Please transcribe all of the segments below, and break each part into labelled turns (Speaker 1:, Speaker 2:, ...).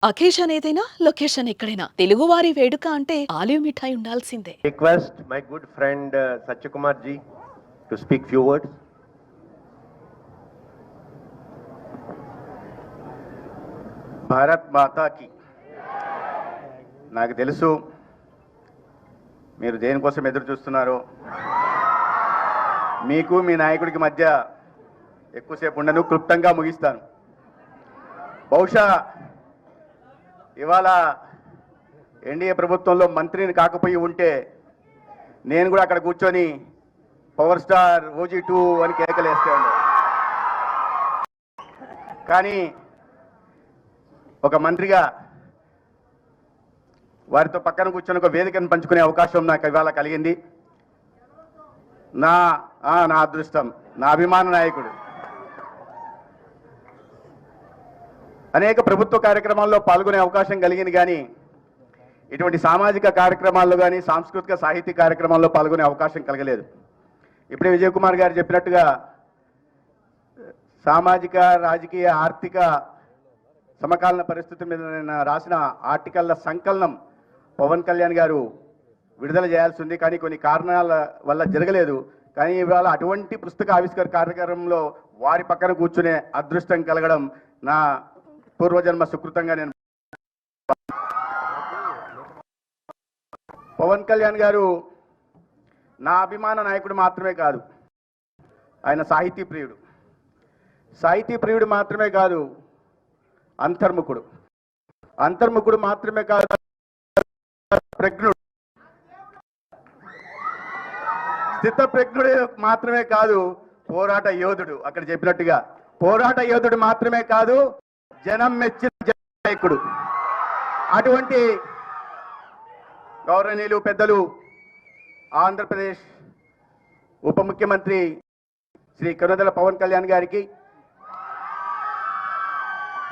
Speaker 1: Occasion ఏదైనా location ఎక్కడైనా తెలుగువారి వేడుక అంటే ఆలివ్ మిఠాయి ఉండాల్సిందే.
Speaker 2: Request my good friend Satyakumar ji to speak few words. Bharat మాతాకి. నాకు తెలుసు మీరు దేనికోసం ఎదురు చూస్తున్నారో. మీకు మీ నాయకుడికి మధ్య ఎక్కువసేపు ఉండను, క్లుప్తంగా ముగిస్తాను. బహుశా ఇవాళ ఎన్డీఏ ప్రభుత్వంలో మంత్రిని కాకపోయి ఉంటే నేను కూడా అక్కడ కూర్చొని పవర్ స్టార్ OG2 అని కేకలేస్తే ఉండే. కానీ ఒక మంత్రిగా వారితో పక్కన కూర్చొని ఒక వేదికను పంచుకునే అవకాశం నాకు ఇవాళ కలిగింది. నా అదృష్టం, నా అభిమాన నాయకుడు. అనేక ప్రభుత్వ కార్యక్రమాల్లో పాల్గొనే అవకాశం కలిగింది, కానీ ఇటువంటి సామాజిక కార్యక్రమాల్లో కానీ సాంస్కృతిక సాహిత్య కార్యక్రమాల్లో పాల్గొనే అవకాశం కలగలేదు. ఇప్పుడే విజయ్ కుమార్ గారు చెప్పినట్టుగా సామాజిక, రాజకీయ, ఆర్థిక సమకాలీన పరిస్థితుల మీద నేను రాసిన ఆర్టికల్ల సంకలనం పవన్ కళ్యాణ్ గారు విడుదల చేయాల్సి ఉంది, కానీ కొన్ని కారణాల వల్ల జరగలేదు. కానీ ఇవాళ అటువంటి పుస్తక ఆవిష్కరణ కార్యక్రమంలో వారి పక్కన కూర్చునే అదృష్టం కలగడం నా పూర్వజన్మ సుకృతంగా నేను. పవన్ కళ్యాణ్ గారు నా అభిమాన నాయకుడు మాత్రమే కాదు, ఆయన సాహితీ ప్రియుడు. సాహితీ ప్రియుడు మాత్రమే కాదు, అంతర్ముఖుడు. అంతర్ముఖుడు మాత్రమే కాదు, ప్రజ్ఞుడు. స్థిత ప్రజ్ఞుడు మాత్రమే కాదు, పోరాట యోధుడు. అక్కడ చెప్పినట్టుగా పోరాట యోధుడు మాత్రమే కాదు, జనం మెచ్చిన నాయకుడు. అటువంటి గౌరవనీయులు పెద్దలు ఆంధ్రప్రదేశ్ ఉప ముఖ్యమంత్రి శ్రీ కనుదల పవన్ కళ్యాణ్ గారికి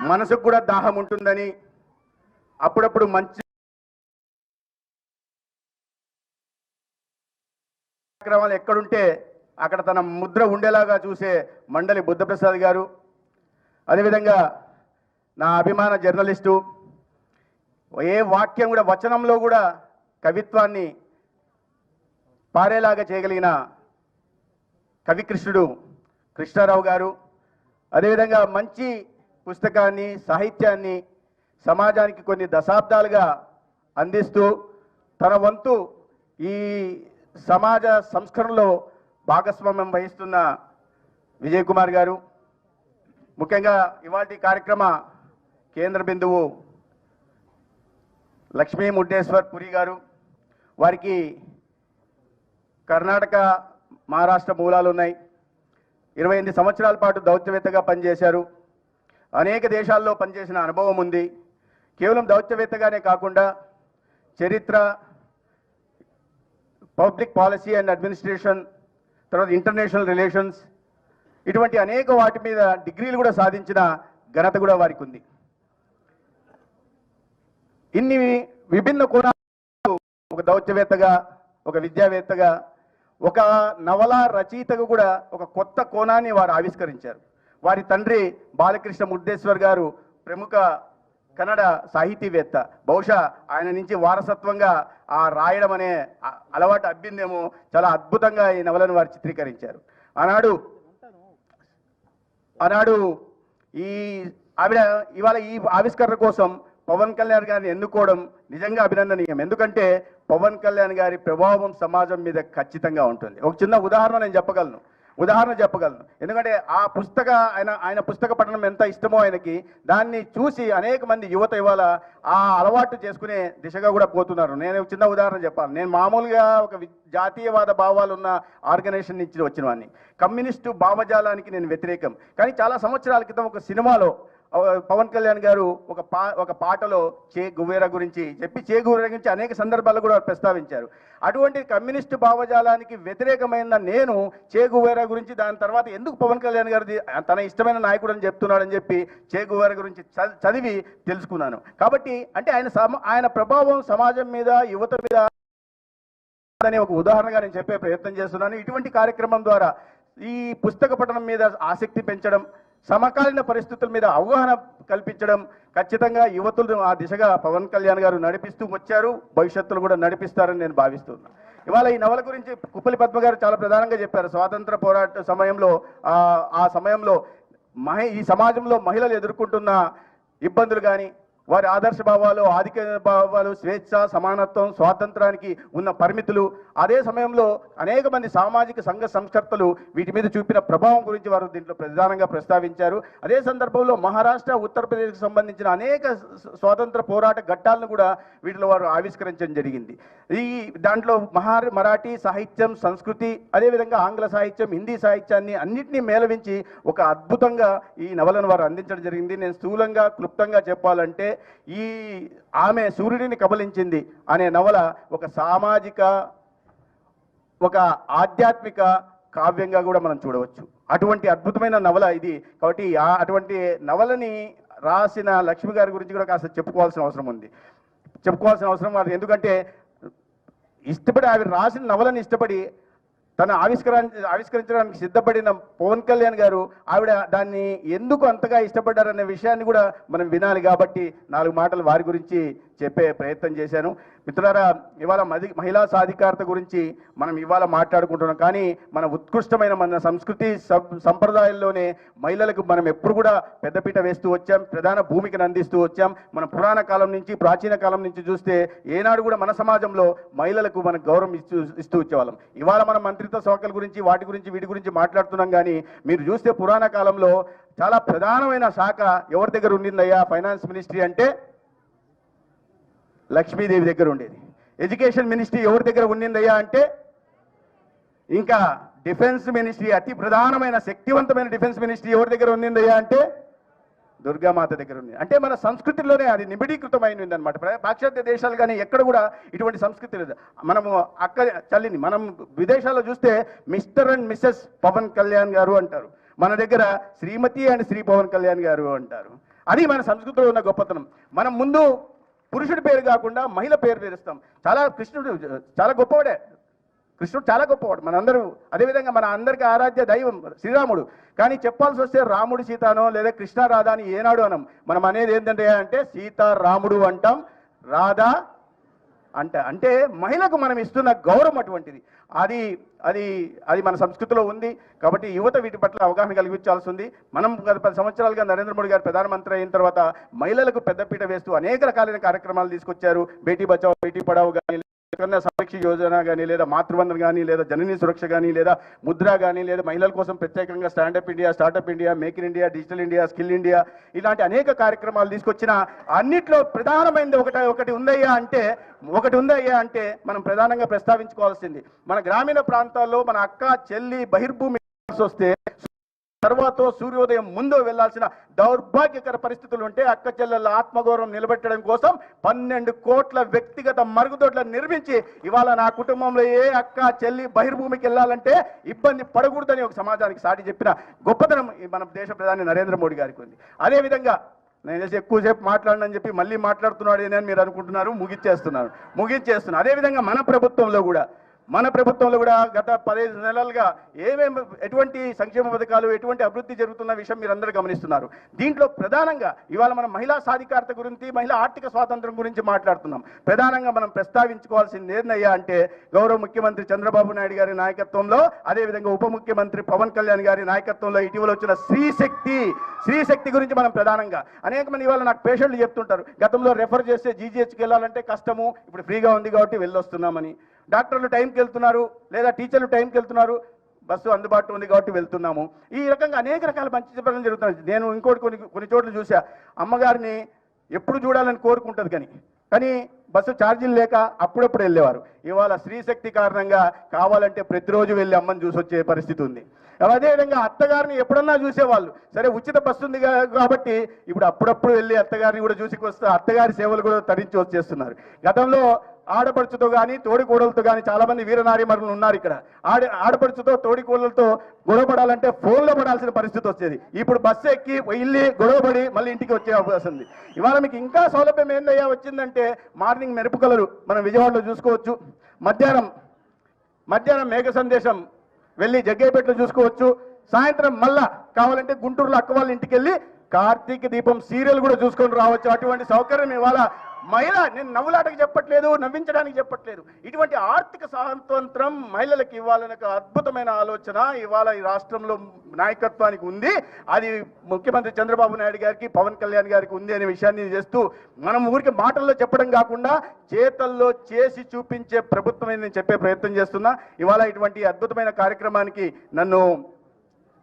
Speaker 2: మనసుకు కూడా దాహం ఉంటుందని, అప్పుడప్పుడు మంచి కార్యక్రమాలు ఎక్కడుంటే అక్కడ తన ముద్ర ఉండేలాగా చూసే మండలి బుద్ధప్రసాద్ గారు, అదేవిధంగా నా అభిమాన జర్నలిస్టు, ఏ వాక్యం కూడా వచనంలో కూడా కవిత్వాన్ని పారేలాగా చేయగలిగిన కవికృష్ణుడు కృష్ణారావు గారు, అదేవిధంగా మంచి పుస్తకాన్ని, సాహిత్యాన్ని సమాజానికి కొన్ని దశాబ్దాలుగా అందిస్తూ తన వంతు ఈ సమాజ సంస్కరణలో భాగస్వామ్యం వహిస్తున్న విజయ్ కుమార్ గారు, ముఖ్యంగా ఇవాటి కార్యక్రమ కేంద్ర బిందువు లక్ష్మీ ముడ్డేశ్వర్ పురి గారు. వారికి కర్ణాటక, మహారాష్ట్ర మూలాలు ఉన్నాయి. 28 సంవత్సరాల పాటు దౌత్యవేత్తగా పనిచేశారు. అనేక దేశాల్లో పనిచేసిన అనుభవం ఉంది. కేవలం దౌత్యవేత్తగానే కాకుండా చరిత్ర, పబ్లిక్ పాలసీ అండ్ అడ్మినిస్ట్రేషన్, తర్వాత ఇంటర్నేషనల్ రిలేషన్స్, ఇటువంటి అనేక వాటి మీద డిగ్రీలు కూడా సాధించిన ఘనత కూడా వారికి ఉంది. ఇన్ని విభిన్న కోణాలు, ఒక దౌత్యవేత్తగా, ఒక విద్యావేత్తగా, ఒక నవల రచయితగా కూడా ఒక కొత్త కోణాన్ని వారు ఆవిష్కరించారు. వారి తండ్రి బాలకృష్ణ ముడ్డేశ్వర్ గారు ప్రముఖ కన్నడ సాహితీవేత్త. బహుశా ఆయన నుంచి వారసత్వంగా ఆ రాయడం అనే అలవాటు అబ్బిందేమో. చాలా అద్భుతంగా ఈ నవలను వారు చిత్రీకరించారు. ఆనాడు ఈ ఆవిడ ఇవాళ ఈ ఆవిష్కరణ కోసం పవన్ కళ్యాణ్ గారిని ఎన్నుకోవడం నిజంగా అభినందనీయం. ఎందుకంటే పవన్ కళ్యాణ్ గారి ప్రభావం సమాజం మీద ఖచ్చితంగా ఉంటుంది. ఒక చిన్న ఉదాహరణ నేను చెప్పగలను. ఎందుకంటే ఆ ఆయన పుస్తక పఠనం ఎంత ఇష్టమో ఆయనకి, దాన్ని చూసి అనేక మంది యువత ఇవాళ ఆ అలవాటు చేసుకునే దిశగా కూడా పోతున్నారు. నేను చిన్న ఉదాహరణ చెప్పాను. నేను మామూలుగా ఒక జాతీయవాద భావాలు ఉన్న ఆర్గనైజేషన్ నుంచి వచ్చిన వాడిని. కమ్యూనిస్టు భావజాలానికి నేను వ్యతిరేకం. కానీ చాలా సంవత్సరాల క్రితం ఒక సినిమాలో పవన్ కళ్యాణ్ గారు ఒక పాటలో చే గువేరా గురించి చెప్పి, చే గువేరా గురించి అనేక సందర్భాల్లో కూడా ప్రస్తావించారు. అటువంటి కమ్యూనిస్టు భావజాలానికి వ్యతిరేకమైన నేను చే గువేరా గురించి, దాని తర్వాత ఎందుకు పవన్ కళ్యాణ్ గారిది తన ఇష్టమైన నాయకుడు అని చెప్తున్నాడని చెప్పి చే గువేరా గురించి చదివి తెలుసుకున్నాను. కాబట్టి అంటే ఆయన ప్రభావం సమాజం మీద, యువత మీద అనే ఒక ఉదాహరణగా నేను చెప్పే ప్రయత్నం చేస్తున్నాను. ఇటువంటి కార్యక్రమం ద్వారా ఈ పుస్తక పఠనం మీద ఆసక్తి పెంచడం, సమకాలీన పరిస్థితుల మీద అవగాహన కల్పించడం, ఖచ్చితంగా యువతులను ఆ దిశగా పవన్ కళ్యాణ్ గారు నడిపిస్తూ వచ్చారు, భవిష్యత్తులో కూడా నడిపిస్తారని నేను భావిస్తున్నాను. ఇవాళ ఈ నవల గురించి కుప్పలి పద్మ గారు చాలా ప్రధానంగా చెప్పారు. స్వాతంత్ర పోరాట సమయంలో ఆ సమయంలో ఈ సమాజంలో మహిళలు ఎదుర్కొంటున్న ఇబ్బందులు కానీ, వారి ఆదర్శ భావాలు, ఆధిక్య భావాలు, స్వేచ్ఛ, సమానత్వం, స్వాతంత్రానికి ఉన్న పరిమితులు, అదే సమయంలో అనేక మంది సామాజిక సంఘ సంస్కర్తలు వీటి మీద చూపిన ప్రభావం గురించి వారు దీంట్లో ప్రధానంగా ప్రస్తావించారు. అదే సందర్భంలో మహారాష్ట్ర, ఉత్తరప్రదేశ్కి సంబంధించిన అనేక స్వాతంత్ర పోరాట ఘట్టాలను కూడా వీటిలో వారు ఆవిష్కరించడం జరిగింది. దాంట్లో మరాఠీ సాహిత్యం, సంస్కృతి, అదేవిధంగా ఆంగ్ల సాహిత్యం, హిందీ సాహిత్యాన్ని అన్నింటినీ మేళవించి ఒక అద్భుతంగా ఈ నవలను వారు అందించడం జరిగింది. నేను స్థూలంగా, క్లుప్తంగా చెప్పాలంటే ఆమె సూర్యుడిని కబలించింది అనే నవల ఒక సామాజిక, ఒక ఆధ్యాత్మిక కావ్యంగా కూడా మనం చూడవచ్చు. అటువంటి అద్భుతమైన నవల ఇది. కాబట్టి అటువంటి నవలని రాసిన లక్ష్మి గారి గురించి కూడా కాస్త చెప్పుకోవాల్సిన అవసరం ఉంది. ఎందుకంటే ఇష్టపడి, ఆవిడ రాసిన నవలని ఇష్టపడి తన ఆవిష్కరించడానికి సిద్ధపడిన పవన్ కళ్యాణ్ గారు ఆవిడ దాన్ని ఎందుకు అంతగా ఇష్టపడ్డారనే విషయాన్ని కూడా మనం వినాలి. కాబట్టి 4 మాటలు వారి గురించి చెప్పే ప్రయత్నం చేశాను. మిత్రులారా, ఇవాళ మహిళా సాధికారత గురించి మనం ఇవాళ మాట్లాడుకుంటున్నాం. కానీ మన ఉత్కృష్టమైన మన సంస్కృతి సంప్రదాయాల్లోనే మహిళలకు మనం ఎప్పుడు కూడా పెద్దపీట వేస్తూ వచ్చాం, ప్రధాన భూమికను అందిస్తూ వచ్చాం. మన పురాణ కాలం నుంచి, ప్రాచీన కాలం నుంచి చూస్తే ఏనాడు కూడా మన సమాజంలో మహిళలకు మనం గౌరవం ఇస్తూ వచ్చేవాళ్ళం. ఇవాళ మనం మంత్రిత్వ శాఖల గురించి, వీటి గురించి మాట్లాడుతున్నాం. కానీ మీరు చూస్తే పురాణ కాలంలో చాలా ప్రధానమైన శాఖ ఎవరి దగ్గర ఉండిందయ్యా ఫైనాన్స్ మినిస్ట్రీ అంటే లక్ష్మీదేవి దగ్గర ఉండేది. ఎడ్యుకేషన్ మినిస్ట్రీ ఎవరి దగ్గర ఉండిందయ్యా అంటే, ఇంకా డిఫెన్స్ మినిస్ట్రీ, అతి ప్రధానమైన శక్తివంతమైన డిఫెన్స్ మినిస్ట్రీ ఎవరి దగ్గర ఉండిందయ్యా అంటే దుర్గామాత దగ్గర ఉంది. అంటే మన సంస్కృతిలోనే అది నిబిడీకృతమైంది అనమాట. పాశ్చాత్య దేశాలు కానీ ఎక్కడ కూడా ఇటువంటి సంస్కృతి లేదు. మనము అక్క చల్లిని మనం విదేశాల్లో చూస్తే mister and missus Pawan Kalyan గారు అంటారు, మన దగ్గర శ్రీమతి అండ్ శ్రీ పవన్ కళ్యాణ్ గారు అంటారు. అది మన సంస్కృతిలో ఉన్న గొప్పతనం. మనం ముందు పురుషుడి పేరు కాకుండా మహిళ పేరు వేరుస్తాం. కృష్ణుడు చాలా గొప్పవాడు మనందరూ. అదేవిధంగా మన అందరికీ ఆరాధ్య దైవం శ్రీరాముడు. కానీ చెప్పాల్సి వస్తే రాముడు సీతానో లేదా కృష్ణ రాధా అని ఏనాడు అనం. మనం అనేది ఏంటంటే సీతారాముడు అంటాం, రాధా అంటే మహిళకు మనం ఇస్తున్న గౌరవం అటువంటిది. అది మన సంస్కృతిలో ఉంది. కాబట్టి యువత వీటి పట్ల అవగాహన కలిగించాల్సి ఉంది. మనం గత 10 సంవత్సరాలుగా నరేంద్ర మోడీ గారు ప్రధానమంత్రి అయిన తర్వాత మహిళలకు పెద్దపీట వేస్తూ అనేక రకాలైన కార్యక్రమాలు తీసుకొచ్చారు. బేటీ బచావో బేటీ పడావో కానీ, కన్యా సమీక్ష యోజన కానీ, లేదా మాతృవందన కానీ, లేదా జననీ సురక్ష కానీ, లేదా ముద్ర కానీ, లేదా మహిళల కోసం ప్రత్యేకంగా standup India, startup India, make in India, digital India, skill India, ఇలాంటి అనేక కార్యక్రమాలు తీసుకొచ్చిన అన్నిట్లో ప్రధానమైనది ఒకటి ఉందయ్యా అంటే మనం ప్రధానంగా ప్రస్తావించుకోవాల్సింది, మన గ్రామీణ ప్రాంతాల్లో మన అక్క చెల్లి బహిర్భూమి వస్తే తర్వాత సూర్యోదయం ముందు వెళ్లాల్సిన దౌర్భాగ్యకర పరిస్థితులు ఉంటే అక్క చెల్లెల ఆత్మగౌరవం నిలబెట్టడం కోసం 12 కోట్ల వ్యక్తిగత మరుగుదొడ్లను నిర్మించి ఇవాళ నా కుటుంబంలో ఏ అక్క చెల్లి బహిర్భూమికి వెళ్ళాలంటే ఇబ్బంది పడకూడదని ఒక సమాజానికి సాటి చెప్పిన గొప్పతనం మన దేశ ప్రధాని నరేంద్ర మోడీ గారికి ఉంది. అదేవిధంగా నేను ఎక్కువసేపు మాట్లాడనని చెప్పి మళ్ళీ మాట్లాడుతున్నాడు అని మీరు అనుకుంటున్నారు. ముగించేస్తున్నాను. అదేవిధంగా మన ప్రభుత్వంలో కూడా గత 15 నెలలుగా ఎటువంటి సంక్షేమ పథకాలు, ఎటువంటి అభివృద్ధి జరుగుతున్న విషయం మీరందరూ గమనిస్తున్నారు. దీంట్లో ప్రధానంగా ఇవాళ మనం మహిళా సాధికారత గురించి, మహిళా ఆర్థిక స్వాతంత్రం గురించి మాట్లాడుతున్నాం. ప్రధానంగా మనం ప్రస్తావించుకోవాల్సింది ఏందయ్యా అంటే గౌరవ ముఖ్యమంత్రి చంద్రబాబు నాయుడు గారి నాయకత్వంలో, అదేవిధంగా ఉప ముఖ్యమంత్రి పవన్ కళ్యాణ్ గారి నాయకత్వంలో ఇటీవల వచ్చిన స్త్రీ శక్తి గురించి మనం ప్రధానంగా అనేక మంది ఇవాళ నాకు పేషెంట్లు చెప్తుంటారు, గతంలో రెఫర్ చేస్తే జీజీహెచ్కి వెళ్ళాలంటే కష్టము, ఇప్పుడు ఫ్రీగా ఉంది కాబట్టి వెళ్ళొస్తున్నామని. డాక్టర్లు టైంకి వెళ్తున్నారు, లేదా టీచర్లు టైంకి వెళ్తున్నారు, బస్సు అందుబాటులో ఉంది కాబట్టి వెళ్తున్నాము. ఈ రకంగా అనేక రకాల మంచి పనులు జరుగుతున్నాయి. నేను ఇంకోటి కొన్ని చోట్ల చూసా, అమ్మగారిని ఎప్పుడు చూడాలని కోరుకుంటుంది కానీ బస్సు ఛార్జీలు లేక అప్పుడప్పుడు వెళ్ళేవారు. ఇవాళ స్త్రీశక్తి కారణంగా కావాలంటే ప్రతిరోజు వెళ్ళి అమ్మని చూసి వచ్చే పరిస్థితి ఉంది. అదేవిధంగా అత్తగారిని ఎప్పుడన్నా చూసేవాళ్ళు, సరే ఉచిత బస్సు ఉంది కాబట్టి ఇప్పుడు అప్పుడప్పుడు వెళ్ళి అత్తగారిని కూడా చూసి వస్తే అత్తగారి సేవలు కూడా తరించి వచ్చేస్తున్నారు. గతంలో ఆడపడుచుతో కానీ తోడికోడలతో కానీ చాలా మంది వీరనారీమణులు ఉన్నారు ఇక్కడ. ఆడపడుచుతో తోడికోడలతో గొడవపడాలంటే ఫోన్లో పడాల్సిన పరిస్థితి వచ్చేది. ఇప్పుడు బస్సు ఎక్కి వెళ్ళి గొడవపడి మళ్ళీ ఇంటికి వచ్చే అవకాశం ఉంది. ఇవాళ మీకు ఇంకా సౌలభ్యం ఏందయ్యా వచ్చిందంటే మార్నింగ్ మెరుపు కలరు మనం విజయవాడలో చూసుకోవచ్చు, మధ్యాహ్నం మేఘ సందేశం వెళ్ళి జగ్గయ్యపేటలో చూసుకోవచ్చు, సాయంత్రం మళ్ళా కావాలంటే గుంటూరులో అక్క వాళ్ళ ఇంటికి వెళ్ళి కార్తీక దీపం సీరియల్ కూడా చూసుకొని రావచ్చు. అటువంటి సౌకర్యం ఇవాళ మహిళ, నేను నవ్వులాటకి చెప్పట్లేదు, నవ్వించడానికి చెప్పట్లేదు, ఇటువంటి ఆర్థిక స్వాతంత్రం మహిళలకు ఇవ్వాలనే ఒక అద్భుతమైన ఆలోచన ఇవాళ ఈ రాష్ట్రంలో నాయకత్వానికి ఉంది. అది ముఖ్యమంత్రి చంద్రబాబు నాయుడు గారికి, పవన్ కళ్యాణ్ గారికి ఉంది అనే విషయాన్ని చేస్తూ మనం ఊరికి మాటల్లో చెప్పడం కాకుండా చేతల్లో చేసి చూపించే ప్రభుత్వం నేను చెప్పే ప్రయత్నం చేస్తున్నా. ఇవాళ ఇటువంటి అద్భుతమైన కార్యక్రమానికి నన్ను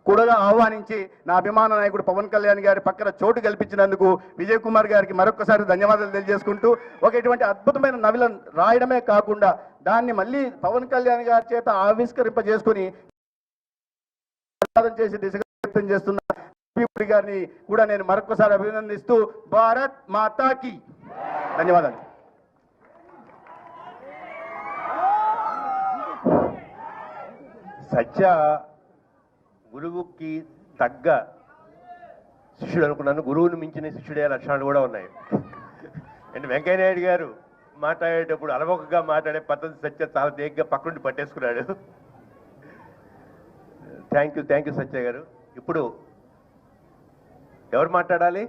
Speaker 2: కూడా ఆహ్వానించి నా అభిమాన నాయకుడు పవన్ కళ్యాణ్ గారి పక్కన చోటు కల్పించినందుకు విజయ్ కుమార్ గారికి మరొకసారి ధన్యవాదాలు తెలియజేసుకుంటూ, ఒక ఇటువంటి అద్భుతమైన నవల రాయడమే కాకుండా దాన్ని మళ్ళీ పవన్ కళ్యాణ్ గారి చేత ఆవిష్కరింపజేసుకుని చేసి దిశగా ప్రయత్నం చేస్తున్న గారిని కూడా నేను మరొకసారి అభినందిస్తూ భారత్ మాతాకి ధన్యవాదాలు.
Speaker 3: సత్య గురువుకి తగ్గ శిష్యుడు అనుకున్నాను. గురువుని మించిన శిష్యుడే లక్షణాలు కూడా ఉన్నాయి. అండ్ వెంకయ్యనాయుడు గారు మాట్లాడేటప్పుడు అలవోకగా మాట్లాడే పద్ధతి సత్య చాలా తేగ్గా పక్కనుండి పట్టేసుకున్నాడు. థ్యాంక్ యూ సత్య గారు. ఇప్పుడు ఎవరు మాట్లాడాలి?